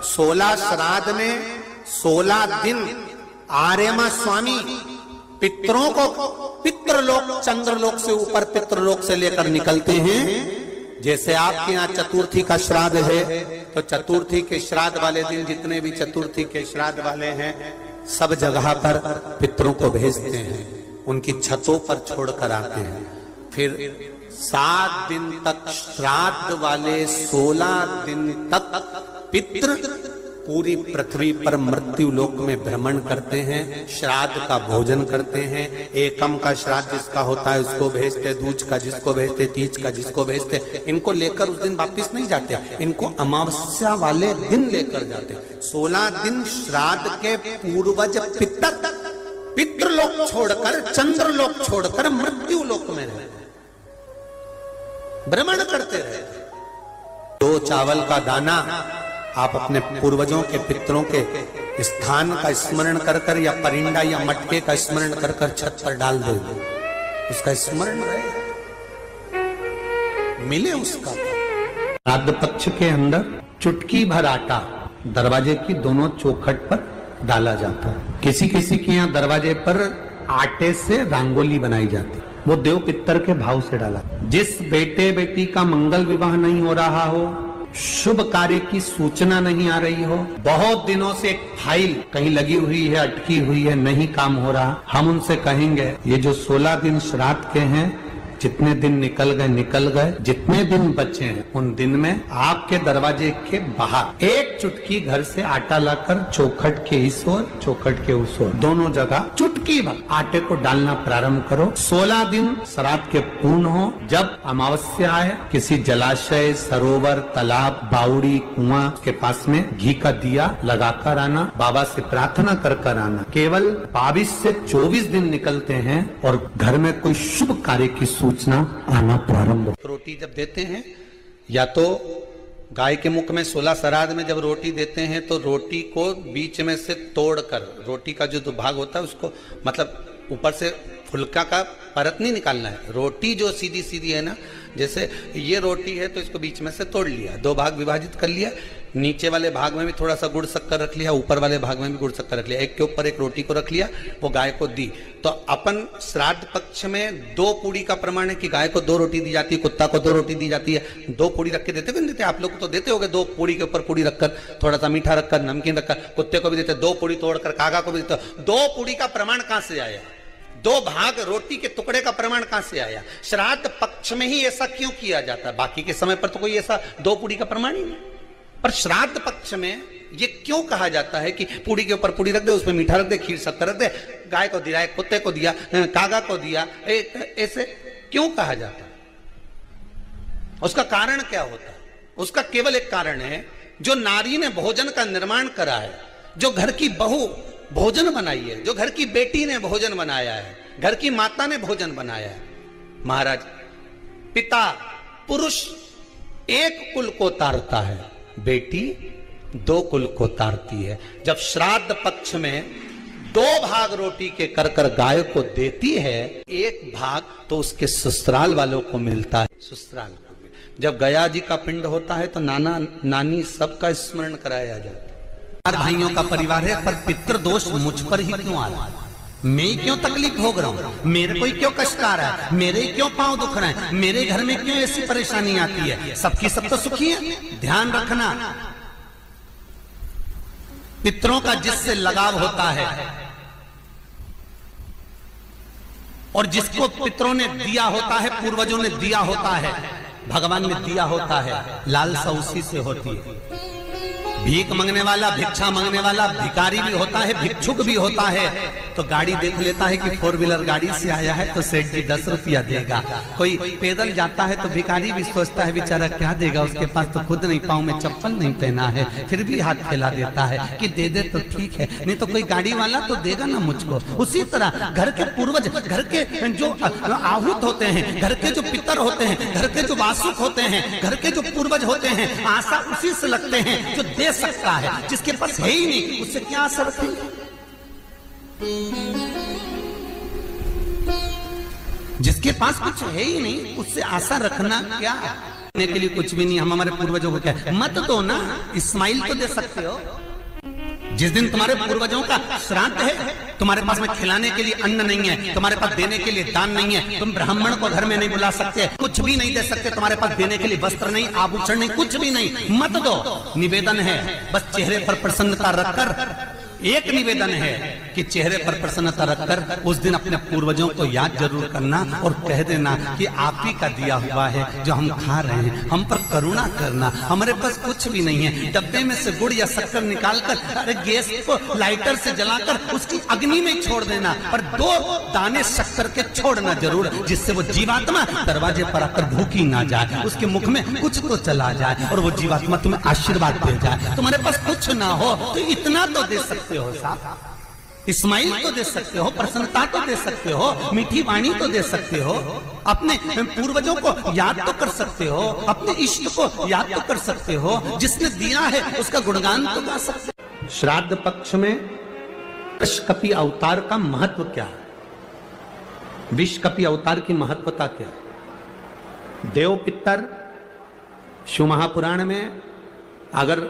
16 श्राद्ध में 16 दिन आर्यमा स्वामी पितरों को पितृलोक चंद्रलोक से ऊपर पितृलोक से लेकर निकलते हैं। जैसे आपके यहाँ चतुर्थी का श्राद्ध है तो चतुर्थी के श्राद्ध वाले दिन जितने भी चतुर्थी के श्राद्ध वाले हैं सब जगह पर पितरों को भेजते हैं, उनकी छतों पर छोड़कर आते हैं। फिर 7 दिन तक श्राद्ध वाले 16 दिन तक पितृ पूरी पृथ्वी पर मृत्यु लोक में भ्रमण करते हैं, श्राद्ध का भोजन करते हैं। एकम का श्राद्ध जिसका होता है उसको भेजते, दूज का जिसको भेजते, तीज का जिसको भेजते। इनको लेकर उस दिन वापिस नहीं जाते, इनको अमावस्या वाले दिन लेकर जाते। 16 दिन श्राद्ध के पूर्वज पितृलोक छोड़कर चंद्रलोक छोड़कर मृत्यु लोक में रहे, भ्रमण करते रहे। 2 चावल का दाना आप अपने पूर्वजों के पितरों के स्थान का स्मरण कर कर या परिंदा या मटके का स्मरण कर कर छत पर डाल दो, उसका स्मरण रहे, मिले उसका। श्राद्ध पक्ष के अंदर चुटकी भर आटा दरवाजे की दोनों चौखट पर डाला जाता है। किसी किसी के यहाँ दरवाजे पर आटे से रंगोली बनाई जाती, वो देव पितर के भाव से डाला। जिस बेटे बेटी का मंगल विवाह नहीं हो रहा हो, शुभ कार्य की सूचना नहीं आ रही हो, बहुत दिनों से एक फाइल कहीं लगी हुई है, अटकी हुई है, नहीं काम हो रहा, हम उनसे कहेंगे ये जो 16 दिन श्राद्ध के हैं, जितने दिन निकल गए, जितने दिन बचे हैं उन दिन में आपके दरवाजे के बाहर एक चुटकी घर से आटा लाकर चौखट के इस ओर चौखट के उस ओर दोनों जगह चुटकी भर आटे को डालना प्रारंभ करो। 16 दिन श्राद्ध के पूर्ण हो। जब अमावस्या आए किसी जलाशय, सरोवर, तालाब, बावड़ी, कुआं के पास में घी का दिया लगाकर आना, बाबा से प्रार्थना कर आना। केवल 22 से 24 दिन निकलते हैं और घर में कोई शुभ कार्य की सूचना आना प्रारंभ। रोटी जब देते हैं या तो गाय के मुख में 16 श्राद्ध में जब रोटी देते हैं तो रोटी को बीच में से तोड़कर, रोटी का जो भाग होता है उसको मतलब ऊपर से फुलका का परत नहीं निकालना है। रोटी जो सीधी सीधी है ना, जैसे ये रोटी है तो इसको बीच में से तोड़ लिया, 2 भाग विभाजित कर लिया, नीचे वाले भाग में भी थोड़ा सा गुड़ शक्कर रख लिया, ऊपर वाले भाग में भी गुड़ शक्कर रख लिया, एक के ऊपर एक रोटी को रख लिया, वो गाय को दी। तो अपन श्राद्ध पक्ष में 2 पूड़ी का प्रमाण है कि गाय को 2 रोटी दी जाती है, कुत्ता को 2 रोटी दी जाती है। 2 पूड़ी रख के देते कि नहीं देते? आप लोग को तो देते होगे, 2 पूड़ी के ऊपर पूड़ी रखकर, थोड़ा सा मीठा रखकर, नमकीन रखकर, कुत्ते को भी देते, 2 पूड़ी तोड़कर कागा को भी देते। 2 पूड़ी का प्रमाण कहां से आया? 2 भाग रोटी के टुकड़े का प्रमाण कहां से आया? श्राद्ध पक्ष में ही ऐसा क्यों किया जाता है? बाकी के समय पर तो कोई ऐसा 2 पूड़ी का प्रमाण ही नहीं, पर श्राद्ध पक्ष में ये क्यों कहा जाता है कि पूड़ी के ऊपर पूड़ी रख दे, उसमें मीठा रख दे, खीर शक्कर रख दे, गाय को दिया, कुत्ते को दिया, कागा को दिया, ऐसे क्यों कहा जाता है? उसका कारण क्या होता है? उसका केवल एक कारण है, जो नारी ने भोजन का निर्माण करा है, जो घर की बहू भोजन बनाई है, जो घर की बेटी ने भोजन बनाया है, घर की माता ने भोजन बनाया है। महाराज, पिता पुरुष एक कुल को तारता है, बेटी 2 कुल को तारती है। जब श्राद्ध पक्ष में 2 भाग रोटी के कर कर गाय को देती है, 1 भाग तो उसके ससुराल वालों को मिलता है। ससुराल को जब गया जी का पिंड होता है तो नाना नानी सबका स्मरण कराया जाता है। 4 भाइयों का परिवार है, पर पितृदोष मुझ पर ही क्यों आ रहा है? मैं क्यों तकलीफ भोग रहा हूं? मेरे को ही क्यों कष्ट आ रहा है? मेरे क्यों पांव दुख रहे हैं? मेरे घर में क्यों ऐसी परेशानी आती है? सबकी सब तो सुखी है। ध्यान रखना, पितरों का जिससे लगाव होता है और जिसको पितरों ने दिया होता है, पूर्वजों ने दिया होता है, भगवान ने दिया होता है, लालसा उसी से होती है। भीख मांगने वाला, भिक्षा मांगने वाला भिखारी भी होता है, भिक्षुक भी होता है। तो गाड़ी देख लेता है कि 4 व्हीलर गाड़ी से आया है तो सेठ जी 10 रुपया देगा। कोई पैदल जाता है तो भिखारी भी सोचता है बेचारा क्या देगा, उसके पास तो खुद नहीं, पाँव में चप्पल नहीं पहना है, फिर भी हाथ फैला देता है कि दे दे तो ठीक है, नहीं तो कोई गाड़ी वाला तो देगा ना मुझको। उसी तरह घर के पूर्वज, घर के जो आहूत होते हैं, घर के जो पितर होते हैं, घर के जो वासुक होते हैं, घर के जो पूर्वज होते हैं, आशा उसी से लगते हैं जो दे सकता है। जिसके पास है ही नहीं उससे क्या आशा रखेंगे? जिसके पास कुछ है ही नहीं उससे आशा रखना क्या? के लिए कुछ भी नहीं, हम हमारे पूर्वजों को क्या मत दो ना, स्माइल तो दे सकते हो। जिस दिन तुम्हारे पूर्वजों का श्राद्ध है, तुम्हारे पास में खिलाने के लिए अन्न नहीं है, तुम्हारे पास देने के लिए दान नहीं है, तुम ब्राह्मण को घर में नहीं बुला सकते, कुछ भी नहीं दे सकते, तुम्हारे पास देने के लिए वस्त्र नहीं, आभूषण नहीं, कुछ भी नहीं, मत दो। निवेदन है बस चेहरे पर प्रसन्नता रखकर, एक निवेदन है कि चेहरे पर प्रसन्नता रखकर उस दिन अपने पूर्वजों को याद जरूर करना और कह देना कि आप ही का दिया हुआ है जो हम खा रहे हैं, हम पर करुणा करना, हमारे पास कुछ भी नहीं है। डब्बे में से गुड़ या शक्कर निकालकर अरे गैस को लाइटर से जलाकर उसकी अग्नि में छोड़ देना, पर 2 दाने शक्कर के छोड़ना जरूर, जिससे वो जीवात्मा दरवाजे पर आकर भूखी ना जाए, उसके मुख में कुछ तो चला जाए और वो जीवात्मा तुम्हें आशीर्वाद दे जाए। तुम्हारे पास कुछ ना हो तो इतना तो दे सकते हो साहब, स्माइल तो दे सकते हो, प्रसन्नता तो दे सकते हो, मीठी वाणी तो दे सकते हो, अपने पूर्वजों को याद तो कर सकते हो, अपने इष्ट को याद तो कर सकते हो, जिसने दिया है उसका गुणगान तो गा सकते हो। श्राद्ध पक्ष में विषकपि अवतार का महत्व क्या है? विषकपि अवतार की महत्वता क्या है? देव पितर शिव महापुराण में अगर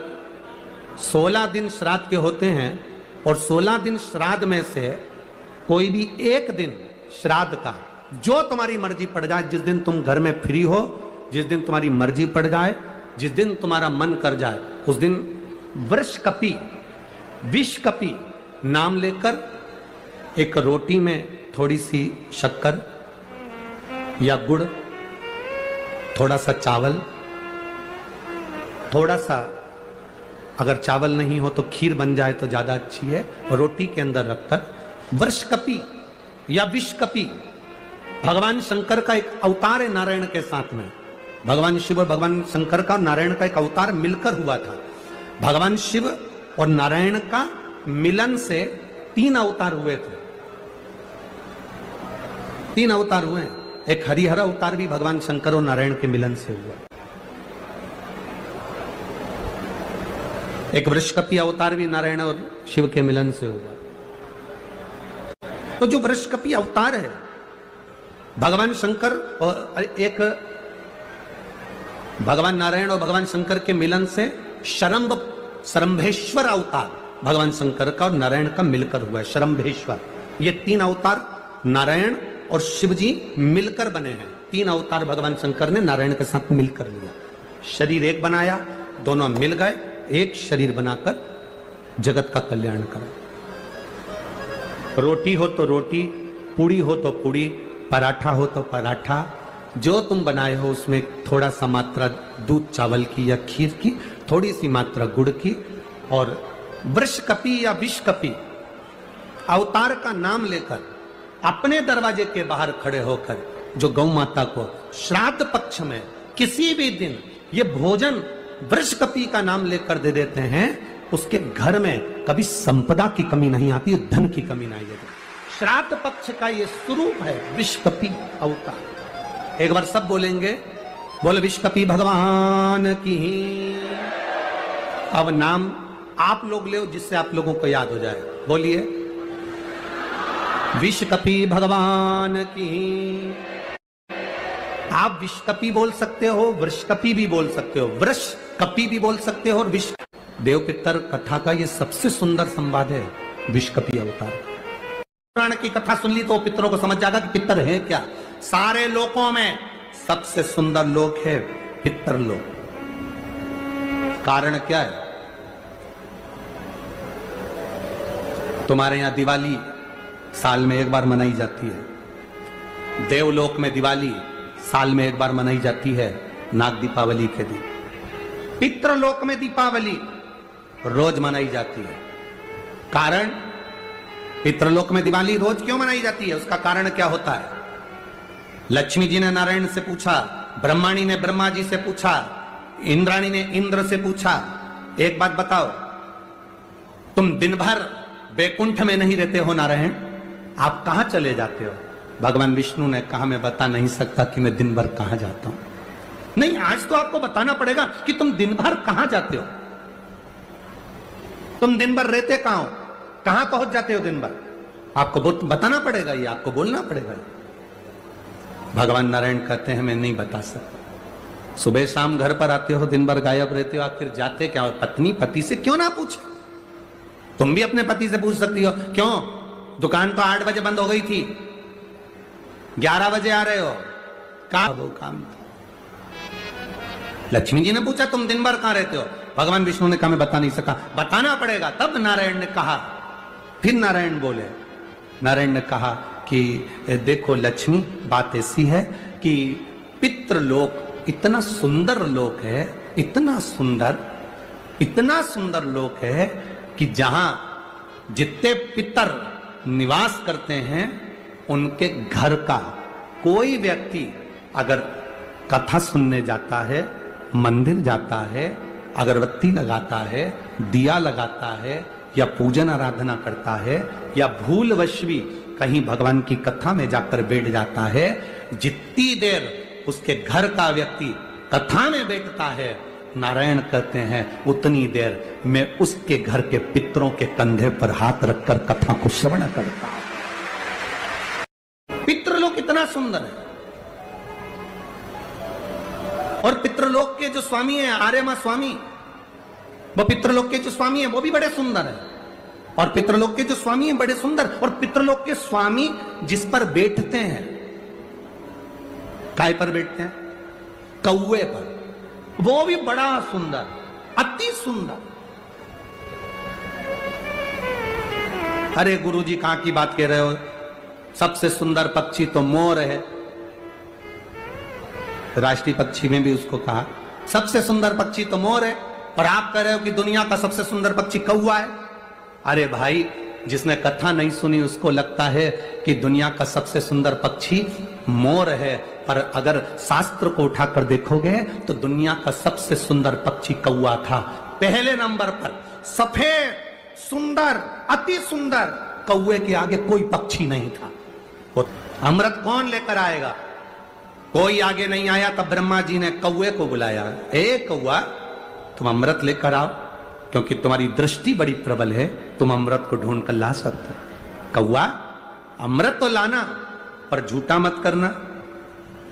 16 दिन श्राद्ध के होते हैं और 16 दिन श्राद्ध में से कोई भी एक दिन श्राद्ध का जो तुम्हारी मर्जी पड़ जाए, जिस दिन तुम घर में फ्री हो, जिस दिन तुम्हारी मर्जी पड़ जाए, जिस दिन तुम्हारा मन कर जाए, उस दिन वृषकपि विषकपि नाम लेकर एक रोटी में थोड़ी सी शक्कर या गुड़, थोड़ा सा चावल, थोड़ा सा अगर चावल नहीं हो तो खीर बन जाए तो ज्यादा अच्छी है, रोटी के अंदर रखकर वृषकपि या विषकपि भगवान शंकर का एक अवतार है नारायण के साथ में। भगवान शिव और भगवान शंकर का और नारायण का एक अवतार मिलकर हुआ था। भगवान शिव और नारायण का मिलन से 3 अवतार हुए थे, 3 अवतार हुए। एक हरिहर अवतार भी भगवान शंकर और नारायण के मिलन से हुआ, एक वृषकपि अवतार भी नारायण और शिव के मिलन से हुआ। तो जो वृषकपि अवतार है भगवान शंकर और एक भगवान नारायण और भगवान शंकर के मिलन से शरंभेश्वर अवतार भगवान शंकर का और नारायण का मिलकर हुआ है, शरंभेश्वर। ये 3 अवतार नारायण और शिव जी मिलकर बने हैं। 3 अवतार भगवान शंकर ने नारायण के साथ मिलकर लिया, शरीर एक बनाया, दोनों मिल गए, एक शरीर बनाकर जगत का कल्याण करा। रोटी हो तो रोटी, पूड़ी हो तो पूड़ी, पराठा हो तो पराठा, जो तुम बनाए हो उसमें थोड़ा सा मात्रा दूध चावल की या खीर की, थोड़ी सी मात्रा गुड़ की, और वृषकपि या विषकपि अवतार का नाम लेकर अपने दरवाजे के बाहर खड़े होकर जो गौ माता को श्राद्ध पक्ष में किसी भी दिन ये भोजन वृषकपि का नाम लेकर दे देते हैं, उसके घर में कभी संपदा की कमी नहीं आती, धन की कमी नहीं आती। श्राद्ध पक्ष का ये स्वरूप है विषकपि अवतार। एक बार सब बोलेंगे, बोले विषकपि भगवान की। अब नाम आप लोग ले जिससे आप लोगों को याद हो जाए, बोलिए विषकपि भगवान की। आप विषकपि बोल सकते हो, वृषकपि भी बोल सकते हो, वृषकपि भी बोल सकते हो, और विष देव पितर कथा का ये सबसे सुंदर संवाद है विषकपि अवतार। पुराण की कथा सुन ली तो पितरों को समझ जाएगा कि पितर है क्या। सारे लोकों में सबसे सुंदर लोक है पितर लोक। कारण क्या है? तुम्हारे यहां दिवाली साल में एक बार मनाई जाती है, देवलोक में दिवाली साल में एक बार मनाई जाती है, नाग दीपावली के दिन। पितृलोक में दीपावली रोज मनाई जाती है। कारण, पितृलोक में दिवाली रोज क्यों मनाई जाती है, उसका कारण क्या होता है? लक्ष्मी जी ने नारायण से पूछा, ब्रह्माणी ने ब्रह्मा जी से पूछा, इंद्राणी ने इंद्र से पूछा, एक बात बताओ, तुम दिन भर बैकुंठ में नहीं रहते हो नारायण, आप कहां चले जाते हो? भगवान विष्णु ने कहा, मैं बता नहीं सकता कि मैं दिन भर कहां जाता हूं। नहीं, आज तो आपको बताना पड़ेगा कि तुम दिन भर कहां जाते हो, तुम दिन भर रहते कहां हो, कहां पहुंच जाते हो दिन भर, आपको बताना पड़ेगा, ये आपको बोलना पड़ेगा। भगवान नारायण कहते हैं मैं नहीं बता सकता। सुबह शाम घर पर आते हो, दिन भर गायब रहते हो, आखिर जाते क्या हो? पत्नी पति से क्यों ना पूछे? तुम भी अपने पति से पूछ सकती हो, क्यों दुकान तो 8 बजे बंद हो गई थी, 11 बजे आ रहे हो, कहा वो काम था? लक्ष्मी जी ने पूछा तुम दिन भर कहां रहते हो? भगवान विष्णु ने कहा मैं बता नहीं सका। बताना पड़ेगा। तब नारायण ने कहा, फिर नारायण बोले, नारायण ने कहा कि देखो लक्ष्मी, बात ऐसी है कि पितृलोक इतना सुंदर लोक है, इतना सुंदर लोक है कि जहां जितने पितर निवास करते हैं उनके घर का कोई व्यक्ति अगर कथा सुनने जाता है, मंदिर जाता है, अगरबत्ती लगाता है, दिया लगाता है या पूजन आराधना करता है या भूलवश भी कहीं भगवान की कथा में जाकर बैठ जाता है, जितनी देर उसके घर का व्यक्ति कथा में बैठता है, नारायण कहते हैं उतनी देर मैं उसके घर के पितरों के कंधे पर हाथ रखकर कथा को श्रवण करता हूं। पितृलोक इतना सुंदर है। और पितृलोक के जो स्वामी है आर्यमा स्वामी, वो पितृलोक के जो स्वामी है वो भी बड़े सुंदर है। और पितृलोक के जो स्वामी है बड़े सुंदर, और पितृलोक के स्वामी जिस पर बैठते हैं, काय पर बैठते हैं? कौवे पर। वो भी बड़ा सुंदर, अति सुंदर। अरे गुरुजी कहां की बात कह रहे हो? सबसे सुंदर पक्षी तो मोर है। राष्ट्रीय पक्षी में भी उसको कहा सबसे सुंदर पक्षी तो मोर है, और आप कह रहे हो कि दुनिया का सबसे सुंदर पक्षी कौवा है। अरे भाई, जिसने कथा नहीं सुनी उसको लगता है कि दुनिया का सबसे सुंदर पक्षी मोर है, पर अगर शास्त्र को उठाकर देखोगे तो दुनिया का सबसे सुंदर पक्षी कौवा था। पहले नंबर पर सफेद, सुंदर, अति सुंदर, कौवे के आगे कोई पक्षी नहीं था। अमृत कौन लेकर आएगा? कोई आगे नहीं आया, तब ब्रह्मा जी ने कौवे को बुलाया, ए कौवा तुम अमृत लेकर आओ, क्योंकि तुम्हारी दृष्टि बड़ी प्रबल है, तुम अमृत को ढूंढ कर ला सकते हो। कौवा अमृत तो लाना, पर झूठा मत करना,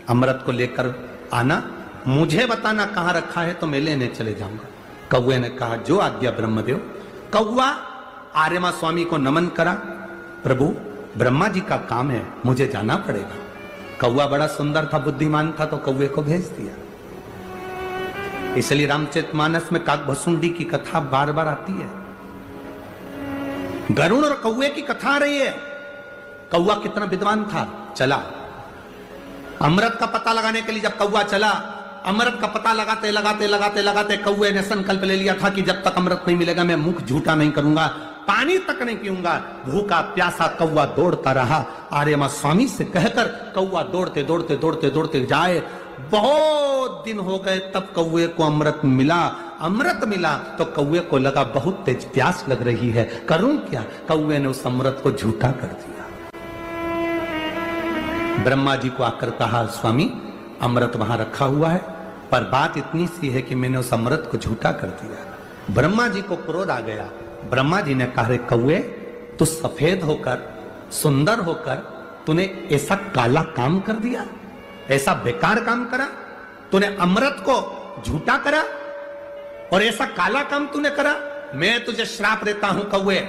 अमृत को लेकर आना, मुझे बताना कहां रखा है तो मैं लेने चले जाऊंगा। कौवे ने कहा जो आज्ञा ब्रह्मदेव। कौवा आर्यमा स्वामी को नमन करा, प्रभु ब्रह्मा जी का काम है, मुझे जाना पड़ेगा। कौवा बड़ा सुंदर था, बुद्धिमान था, तो कौवे को भेज दिया। इसलिए रामचरितमानस में काकभसुंडी की कथा बार बार आती है। गरुड़ और कौवे की कथा आ रही है। कौवा कितना विद्वान था, चला अमृत का पता लगाने के लिए। जब कौवा चला, अमृत का पता लगाते लगाते लगाते लगाते कौवे ने संकल्प ले लिया था कि जब तक अमृत नहीं मिलेगा मैं मुख झूठा नहीं करूंगा, पानी तक नहीं पीऊंगा। भूखा प्यासा कौवा दौड़ता रहा। आर्यमा स्वामी से कहकर कौवा दौड़ते दौड़ते दौड़ते दौड़ते जाए। बहुत दिन हो गए, तब कौवे को अमृत मिला। अमृत मिला तो कौवे को लगा बहुत तेज प्यास लग रही है, करूं क्या? कौवे ने उस अमृत को झूठा कर दिया। ब्रह्मा जी को आकर कहा स्वामी अमृत वहां रखा हुआ है, पर बात इतनी सी है कि मैंने उस अमृत को झूठा कर दिया। ब्रह्मा जी को क्रोध आ गया। ब्रह्मा जी ने कहा रे कौवे, तू सफेद होकर, सुंदर होकर, तूने ऐसा काला काम कर दिया, ऐसा बेकार काम करा, तूने अमृत को झूठा करा और ऐसा काला काम तूने करा। मैं तुझे श्राप देता हूं कौवे,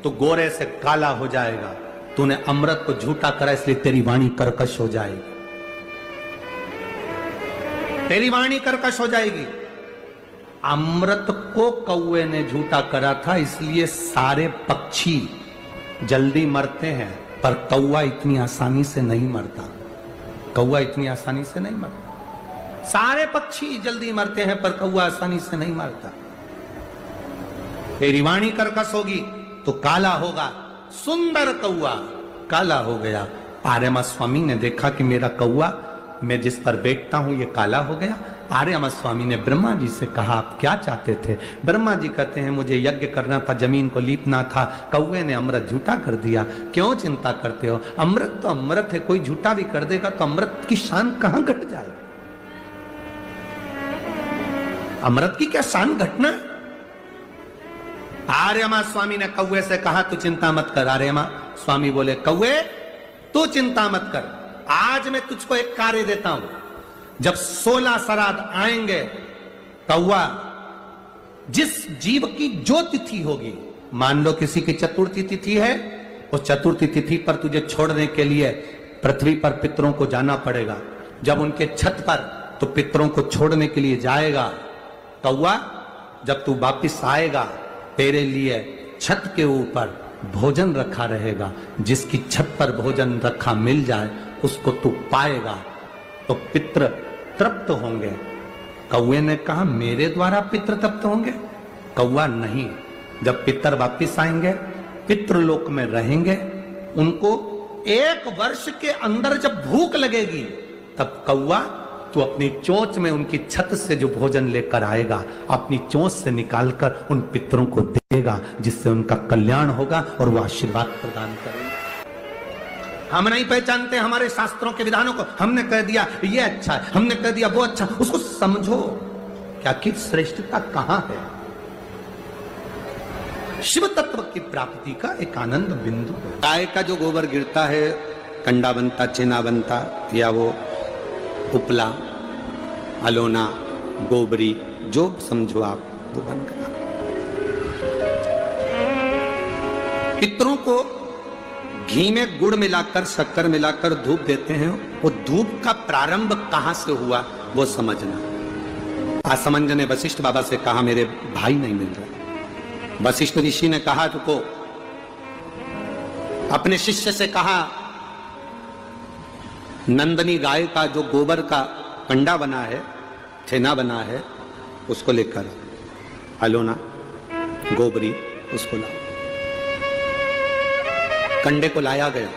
तू गोरे से काला हो जाएगा। तूने अमृत को झूठा करा, इसलिए तेरी वाणी कर्कश हो जाएगी, तेरी वाणी कर्कश हो जाएगी। अमृत को कौवे ने झूठा करा था, इसलिए सारे पक्षी जल्दी मरते हैं, पर कौवा इतनी आसानी से नहीं मरता। कौवा इतनी आसानी से नहीं मरता। सारे पक्षी जल्दी मरते हैं, पर कौवा आसानी से नहीं मरता। तेरी वाणी कर्कश होगी तो काला होगा। सुंदर कौवा काला हो गया। आर्यमा स्वामी ने देखा कि मेरा कौवा, मैं जिस पर बैठता हूं, ये काला हो गया। आर्यमा स्वामी ने ब्रह्मा जी से कहा आप क्या चाहते थे? ब्रह्मा जी कहते हैं मुझे यज्ञ करना था, जमीन को लीपना था, कौवे ने अमृत झूठा कर दिया। क्यों चिंता करते हो? अमृत तो अमृत है, कोई झूठा भी कर देगा तो अमृत की शान कहां घट जाए? अमृत की क्या शान घटना? आर्यमा स्वामी ने कौवे से कहा तू चिंता मत कर। आर्यमा स्वामी बोले कौवे तू चिंता मत कर, आज मैं तुझको एक कार्य देता हूं। जब 16 श्राद्ध आएंगे, कौआ जिस जीव की जो तिथि होगी, मान लो किसी की चतुर्थी तिथि है, उस चतुर्थी तिथि पर तुझे छोड़ने के लिए पृथ्वी पर पितरों को जाना पड़ेगा। जब उनके छत पर तो पितरों को छोड़ने के लिए जाएगा, कौआ जब तू वापिस आएगा तेरे लिए छत के ऊपर भोजन रखा रहेगा। जिसकी छत पर भोजन रखा मिल जाए उसको तू पाएगा तो पितृ तृप्त होंगे। कौए ने कहा मेरे द्वारा पितृ तृप्त होंगे? कौआ नहीं, जब पितर वापिस आएंगे, पितृलोक में रहेंगे, उनको 1 वर्ष के अंदर जब भूख लगेगी तब कौआ तू अपनी चोंच में उनकी छत से जो भोजन लेकर आएगा, अपनी चोंच से निकालकर उन पितरों को देगा, जिससे उनका कल्याण होगा और वो आशीर्वाद प्रदान करेंगे। हम नहीं पहचानते हमारे शास्त्रों के विधानों को, हमने कह दिया ये अच्छा है, हमने कह दिया वो अच्छा, उसको समझो क्या कि श्रेष्ठता कहां है। शिव तत्व की प्राप्ति का एक आनंद बिंदु है। गाय का जो गोबर गिरता है, कंडा बनता, चेना बनता, या वो उपला, अलोना, गोबरी, जो समझो आप वो बन गया। पितरों को घी में गुड़ मिलाकर, शक्कर मिलाकर धूप देते हैं। वो धूप का प्रारंभ कहां से हुआ वो समझना। असमंज ने वशिष्ठ बाबा से कहा मेरे भाई नहीं मिल रहे। वशिष्ठ ऋषि ने कहा रुको, अपने शिष्य से कहा नंदनी गाय का जो गोबर का कंडा बना है, छेना बना है, उसको लेकर अलोना, गोबरी, उसको ला। कंडे को लाया गया,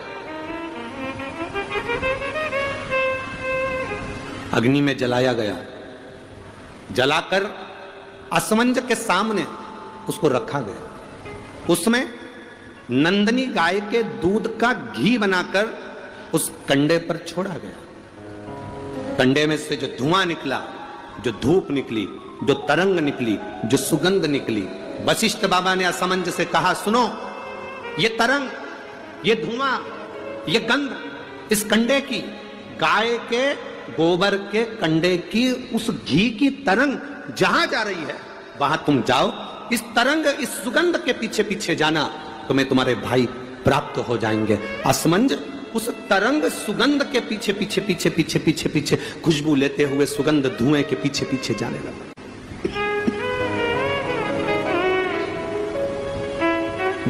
अग्नि में जलाया गया, जलाकर असमंज के सामने उसको रखा गया। उसमें नंदनी गाय के दूध का घी बनाकर उस कंडे पर छोड़ा गया। कंडे में से जो धुआं निकला, जो धूप निकली, जो तरंग निकली, जो सुगंध निकली, वशिष्ठ बाबा ने असमंज से कहा सुनो, ये तरंग, ये धुआं, ये गंध इस कंडे की, गाय के गोबर के कंडे की, उस घी की तरंग जहां जा रही है वहां तुम जाओ, इस तरंग, इस सुगंध के पीछे पीछे जाना, तुम्हें तुम्हारे भाई प्राप्त हो जाएंगे। असमंज उस तरंग सुगंध के पीछे पीछे पीछे पीछे पीछे पीछे खुशबू लेते हुए सुगंध धुएं के पीछे पीछे जाने लगा।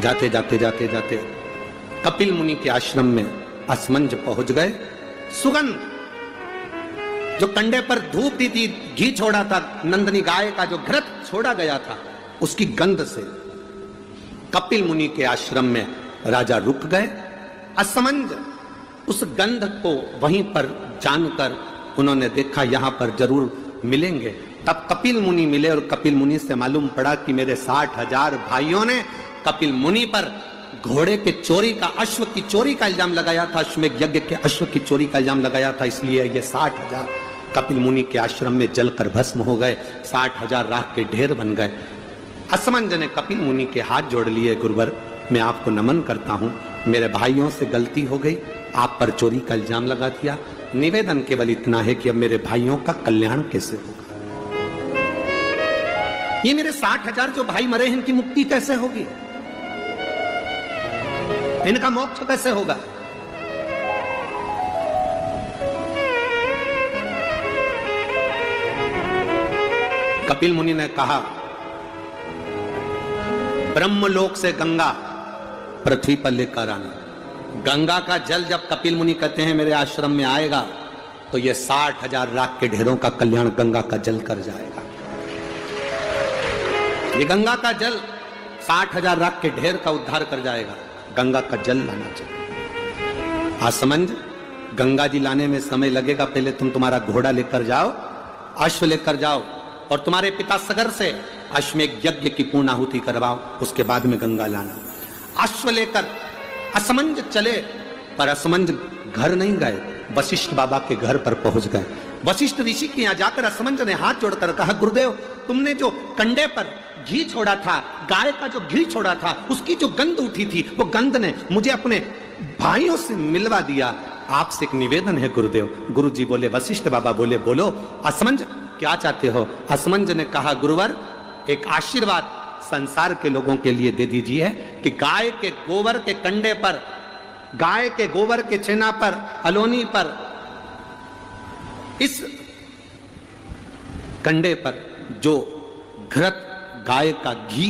जाते जाते जाते जाते कपिल मुनि के आश्रम में असमंज पहुंच गए। सुगंध जो कंडे पर धूप दी थी, घी छोड़ा था, नंदनी गाय का जो घृत छोड़ा गया था, उसकी गंध से कपिल मुनि के आश्रम में राजा रुक गए। असमंज उस गंध को वहीं पर जानकर उन्होंने देखा यहां पर जरूर मिलेंगे। तब कपिल मुनि मिले और कपिल मुनि से मालूम पड़ा कि मेरे 60,000 भाइयों ने कपिल मुनि पर घोड़े के चोरी का, अश्व की चोरी का इल्जाम लगाया था, अश्वमेध यज्ञ के अश्व की चोरी का इल्जाम लगाया था, इसलिए ये 60,000 कपिल मुनि के आश्रम में जलकर भस्म हो गए, 60,000 राख के ढेर बन गए। असमंज ने कपिल मुनि के हाथ जोड़ लिए, गुरुवर मैं आपको नमन करता हूं, मेरे भाइयों से गलती हो गई, आप पर चोरी का इल्जाम लगा दिया, निवेदन केवल इतना है कि अब मेरे भाइयों का कल्याण कैसे होगा, ये मेरे 60,000 जो भाई मरे हैं इनकी मुक्ति कैसे होगी, इनका मोक्ष कैसे होगा। कपिल मुनि ने कहा ब्रह्मलोक से गंगा पृथ्वी पर लेकर आना। गंगा का जल जब कपिल मुनि कहते हैं मेरे आश्रम में आएगा तो ये 60,000 राख के ढेरों का कल्याण गंगा का जल कर जाएगा। ये गंगा का जल 60,000 राख के ढेर का उद्धार कर जाएगा। गंगा का जल लाना चाहिए। असमंज गंगा जी लाने में समय लगेगा, पहले तुम तुम्हारा घोड़ा लेकर जाओ, अश्व लेकर जाओ और तुम्हारे पिता सगर से अश्वमेध यज्ञ की पूर्णाहुति करवाओ, उसके बाद में गंगा लाना। अश्व लेकर असमंज चले, पर असमंज घर नहीं गए, वशिष्ठ बाबा के घर पर पहुंच गए। वशिष्ठ ऋषि के यहां जाकर असमंज ने हाथ जोड़कर कहा गुरुदेव, तुमने जो कंडे पर घी छोड़ा था, गाय का जो घी छोड़ा था, उसकी जो गंध उठी थी, वो गंध ने मुझे अपने भाइयों से मिलवा दिया। आपसे एक निवेदन है गुरुदेव। गुरु जी बोले, वशिष्ठ बाबा बोले, बोलो असमंज क्या चाहते हो? असमंज ने कहा, गुरुवर एक आशीर्वाद संसार के लोगों के लिए दे दीजिए कि गाय के गोबर के कंडे पर, गाय के गोबर के छेना पर, अलोनी पर, इस कंडे पर जो घृत गाय का घी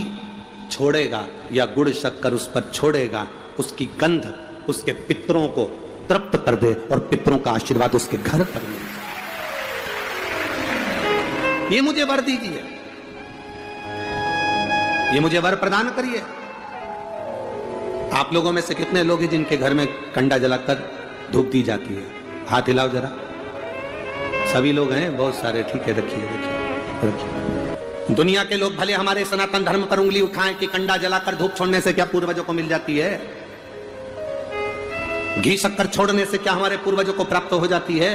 छोड़ेगा या गुड़ शक्कर उस पर छोड़ेगा, उसकी गंध उसके पितरों को तृप्त कर दे और पितरों का आशीर्वाद उसके घर पर मिले। ये मुझे वर दीजिए, ये मुझे वर प्रदान करिए। आप लोगों में से कितने लोग हैं जिनके घर में कंडा जलाकर धूप दी जाती है? हाथ हिलाओ जरा। सभी लोग हैं, बहुत सारे। ठीक है, रखिए रखिए रखिए। दुनिया के लोग भले हमारे सनातन धर्म पर उंगली उठाएं कि कंडा जलाकर धूप छोड़ने से क्या पूर्वजों को मिल जाती है, घी शक्कर छोड़ने से क्या हमारे पूर्वजों को प्राप्त हो जाती है।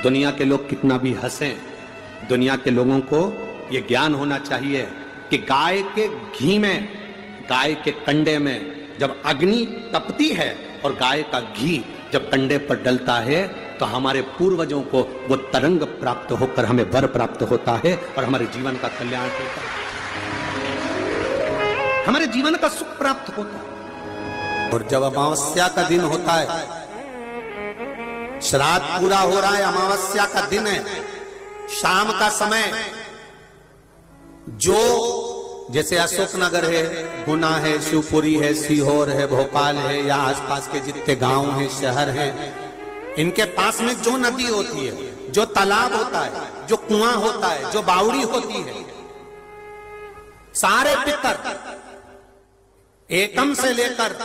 दुनिया के लोग कितना भी हंसें, दुनिया के लोगों को यह ज्ञान होना चाहिए कि गाय के घी में, गाय के कंडे में जब अग्नि तपती है और गाय का घी जब कंडे पर डलता है तो हमारे पूर्वजों को वो तरंग प्राप्त होकर हमें वर प्राप्त होता है और हमारे जीवन का कल्याण होता है, हमारे जीवन का सुख प्राप्त होता है। और जब अमावस्या का दिन होता है, श्राद्ध पूरा हो रहा है, अमावस्या का दिन है, शाम का समय, जो जैसे अशोकनगर है, गुना है, शिवपुरी है, सीहोर है, भोपाल है, या आसपास के जितने गांव हैं, शहर हैं, इनके पास में जो नदी होती है, जो तालाब होता है, जो कुआं होता है, जो बावड़ी होती है, सारे पितर एकम से लेकर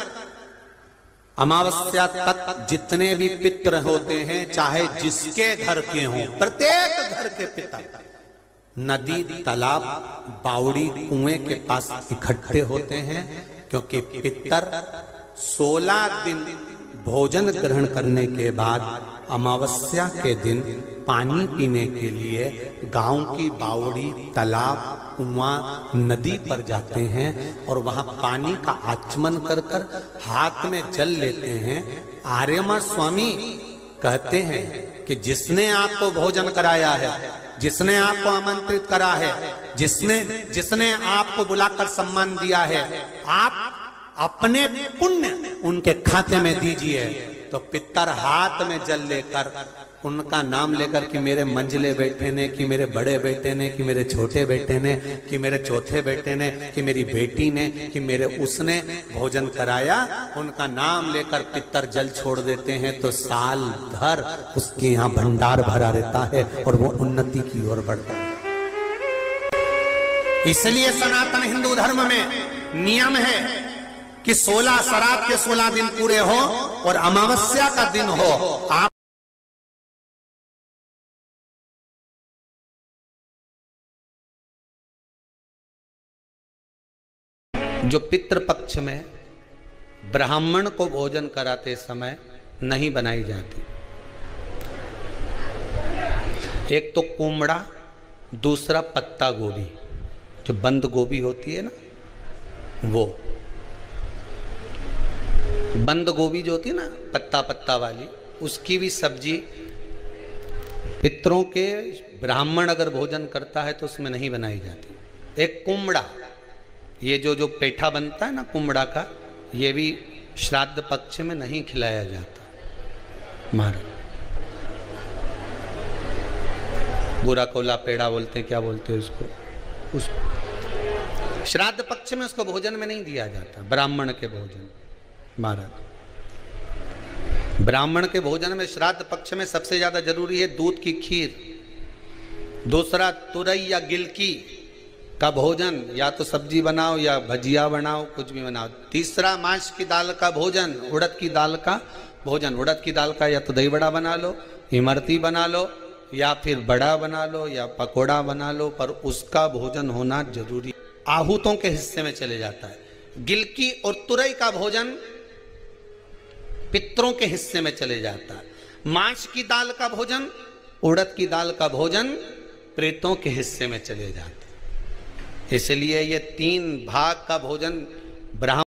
अमावस्या तक जितने भी पितर होते हैं, चाहे जिसके घर के हों, प्रत्येक घर के पितर नदी, तालाब, बावड़ी, कुएं के पास इकट्ठे होते हैं, क्योंकि पितर 16 दिन भोजन ग्रहण करने के बाद अमावस्या के दिन पानी पीने के लिए गांव की बावड़ी, तालाब, कुआं, नदी पर जाते हैं और वहां पानी का आचमन कर कर हाथ में जल लेते हैं। आर्यमा स्वामी कहते हैं कि जिसने आपको भोजन कराया है, जिसने आपको आमंत्रित करा है, जिसने आपको बुलाकर सम्मान दिया है, आप अपने पुण्य उनके खाते में दीजिए। तो पितर हाथ में जल लेकर उनका नाम लेकर कि मेरे मंझले बेटे ने, कि मेरे बड़े बेटे ने, कि मेरे छोटे बेटे ने, कि मेरे चौथे बेटे ने, कि मेरी बेटी ने, कि मेरे उसने भोजन कराया, उनका नाम लेकर पितर जल छोड़ देते हैं। तो साल भर उसके यहाँ भंडार भरा रहता है और वो उन्नति की ओर बढ़ता है। इसलिए सनातन हिंदू धर्म में नियम है कि 16 श्राद्ध के 16 दिन पूरे हो और अमावस्या का दिन हो, आप जो पितृपक्ष में ब्राह्मण को भोजन कराते समय नहीं बनाई जाती। एक तो कुमड़ा, दूसरा पत्ता गोभी, जो बंद गोभी होती है ना, वो बंद गोभी जो होती है ना, पत्ता पत्ता वाली, उसकी भी सब्जी पितरों के ब्राह्मण अगर भोजन करता है तो उसमें नहीं बनाई जाती। एक कुमड़ा, ये जो पेठा बनता है ना कुमड़ा का, ये भी श्राद्ध पक्ष में नहीं खिलाया जाता। महाराज बुरा कोला पेड़ा बोलते हैं, क्या बोलते हैं उसको, उस श्राद्ध पक्ष में उसको भोजन में नहीं दिया जाता, ब्राह्मण के भोजन। महाराज ब्राह्मण के भोजन में श्राद्ध पक्ष में सबसे ज्यादा जरूरी है दूध की खीर, दूसरा तुरई या गिलकी का भोजन, या तो सब्जी बनाओ या भजिया बनाओ, कुछ भी बनाओ। तीसरा मांस की दाल का भोजन, उड़द की दाल का भोजन। उड़द की दाल का या तो दही बड़ा बना लो, इमरती बना लो, या फिर बड़ा बना लो, या पकोड़ा बना लो, पर उसका भोजन होना जरूरी। आहूतों के हिस्से में चले जाता है। गिलकी और तुरई का भोजन पितरों के हिस्से में चले जाता है। मांस की दाल का भोजन, उड़द की दाल का भोजन प्रेतों के हिस्से में चले जाते हैं। इसलिए ये 3 भाग का भोजन ब्राह्मण